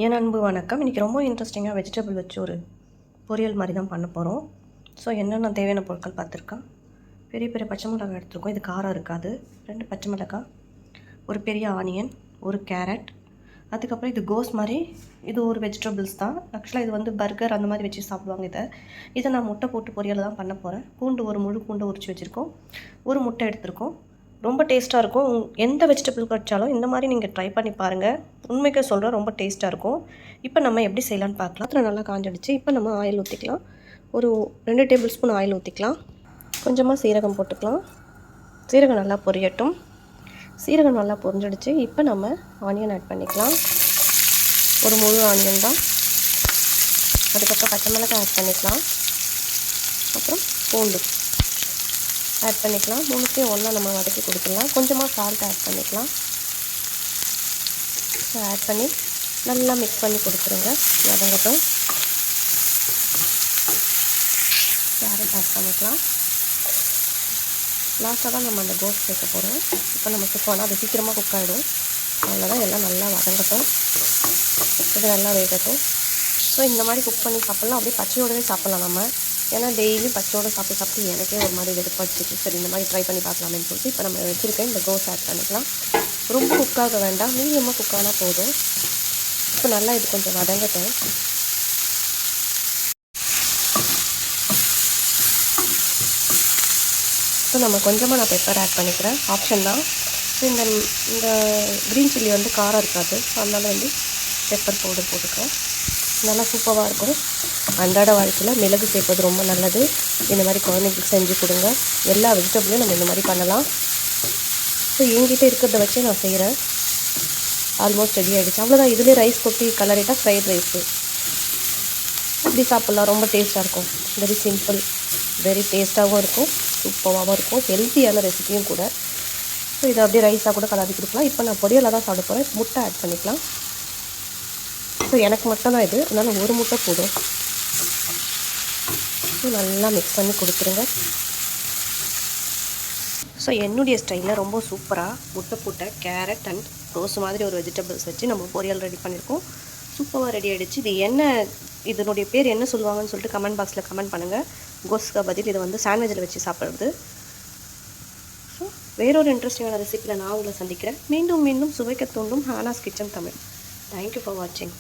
என் அன்பு வணக்கம். இன்றைக்கி ரொம்ப இன்ட்ரெஸ்டிங்காக வெஜிடபிள் வச்சு ஒரு பொரியல் மாதிரி தான் பண்ண போகிறோம். ஸோ என்னென்ன தேவையான பொருட்கள் பார்த்துருக்கேன். பெரிய பெரிய பச்சை மிளகாய் எடுத்துருக்கோம். இது காரம் இருக்காது. 2 பச்சை மிளகாய், ஒரு பெரிய ஆனியன், ஒரு கேரட், அதுக்கப்புறம் இது கோஸ் மாதிரி. இது ஒரு வெஜிடபிள்ஸ் தான். ஆக்சுவலாக இது வந்து பர்கர் அந்த மாதிரி வச்சு சாப்பிடுவாங்க. இதை நான் முட்டை போட்டு பொரியல் தான் பண்ண போகிறேன். பூண்டு, ஒரு முழு பூண்டை உரிச்சு வச்சுருக்கோம். ஒரு முட்டை எடுத்துருக்கோம். ரொம்ப டேஸ்ட்டாக இருக்கும். எந்த வெஜிடபிள் கிடைச்சாலும் இந்த மாதிரி நீங்கள் ட்ரை பண்ணி பாருங்கள். உண்மைக்கு சொல்கிறேன், ரொம்ப டேஸ்ட்டாக இருக்கும். இப்போ நம்ம எப்படி செய்யலான்னு பார்க்கலாம். அதில் நல்லா காஞ்சிடுச்சு. இப்போ நம்ம ஆயில் ஊற்றிக்கலாம். ஒரு 2 டேபிள் ஸ்பூன் ஆயில் ஊற்றிக்கலாம். கொஞ்சமாக சீரகம் போட்டுக்கலாம். சீரகம் நல்லா பொரியட்டும். சீரகம் நல்லா பொரிஞ்சிடுச்சு. இப்போ நம்ம ஆனியன் ஆட் பண்ணிக்கலாம். ஒரு முழு ஆனியன் தான். அதுக்கப்புறம் பச்சை மிளகாய் ஆட் பண்ணிக்கலாம். அப்புறம் பூண்டு ஆட் பண்ணிக்கலாம். 3த்தையும் ஒன்றா நம்ம வதக்கி கொடுத்துடலாம். கொஞ்சமாக சால்ட் ஆட் பண்ணிக்கலாம். ஸோ ஆட் பண்ணி நல்லா மிக்ஸ் பண்ணி கொடுத்துருங்க. வதங்கட்டும். கேரட் ஆட் பண்ணிக்கலாம். லாஸ்ட்டாக தான் நம்ம அந்த கோஸ் சேர்க்க போகிறோம். இப்போ நம்ம குக் பண்ணால் அது சீக்கிரமாக குக் ஆகிடும். அவ்வளோதான். எல்லாம் நல்லா வதங்கட்டும். இது நல்லா வேகட்டும். ஸோ இந்த மாதிரி குக் பண்ணி சாப்பிட்லாம். அப்படியே பச்சையோடவே சாப்பிட்லாம் நம்ம. ஏன்னா டெய்லி பச்சையோடு சாப்பிட்டு எனக்கே ஒரு மாதிரி வெறுப்பாச்சு. சரி, இந்த மாதிரி ட்ரை பண்ணி பார்க்கலாமேன்னு சொல்லிட்டு இப்போ நம்ம வச்சுருக்கேன் இந்த கோஸ் ஆட் பண்ணிக்கலாம். ரொம்ப குக்காக வேண்டாம், மீடியமாக குக் ஆனால் போதும். இப்போ நல்லா இது கொஞ்சம் வதங்கட்டும். ஸோ நம்ம கொஞ்சமாக நான் பெப்பர் ஆட் பண்ணிக்கிறேன். ஆப்ஷன் தான். ஸோ இந்த க்ரீன் சில்லி வந்து காரம் இருக்காது. ஸோ அதனால் வந்து பெப்பர் பவுடர் போட்டுக்கிறேன். நல்லா சூப்பராக இருக்கும். அன்றாட வாழ்க்கையில் மிளகு சேர்ப்பது ரொம்ப நல்லது. இந்த மாதிரி குழந்தைங்களுக்கு செஞ்சு கொடுங்க. எல்லா வெஜிடபிளையும் நம்ம இந்த மாதிரி பண்ணலாம். ஸோ என்கிட்ட இருக்கிறத வச்சு நான் செய்கிறேன். ஆல்மோஸ்ட் ரெடி ஆகிடுச்சு. அவ்வளோதான். இதுலேயே ரைஸ் கொட்டி கலரிட்டால் ஃப்ரைட் ரைஸு இப்படி சாப்பிட்லாம். ரொம்ப டேஸ்ட்டாக இருக்கும். வெரி சிம்பிள், வெரி டேஸ்ட்டாகவும் இருக்கும், சூப்பராகவும் இருக்கும். ஹெல்த்தியான ரெசிபியும் கூட. ஸோ இதை அப்படியே ரைஸாக கூட கலரி கொடுக்கலாம். இப்போ நான் பொரியலாக தான் சாப்பிட போகிறேன். முட்டை ஆட் பண்ணிக்கலாம். ஸோ எனக்கு மட்டும் தான் இது, அதனால் ஒரு முட்டை போதும். நல்லா மிக்ஸ் பண்ணி கொடுத்துருங்க. ஸோ என்னுடைய ஸ்டைலில் ரொம்ப சூப்பராக முட்டை போட்ட கேரட் அண்ட் ரோஸ் மாதிரி ஒரு வெஜிடபிள்ஸ் வச்சு நம்ம பொரியல் ரெடி பண்ணியிருக்கோம். சூப்பராக ரெடி ஆகிடுச்சு. இது என்ன, இதனுடைய பேர் என்ன சொல்லுவாங்கன்னு சொல்லிட்டு கமெண்ட் பாக்ஸில் கமெண்ட் பண்ணுங்கள். கோஸ்க்கு பதில் இதை வந்து சாண்ட்விச்சில் வச்சு சாப்பிட்றது. ஸோ வேறொரு இன்ட்ரெஸ்டிங்கான ரெசிபியில் நான் உங்களை சந்திக்கிறேன். மீண்டும் சுவைக்க தூண்டும் ஹானாஸ் கிச்சன் தமிழ். தேங்க்யூ ஃபார் வாட்சிங்.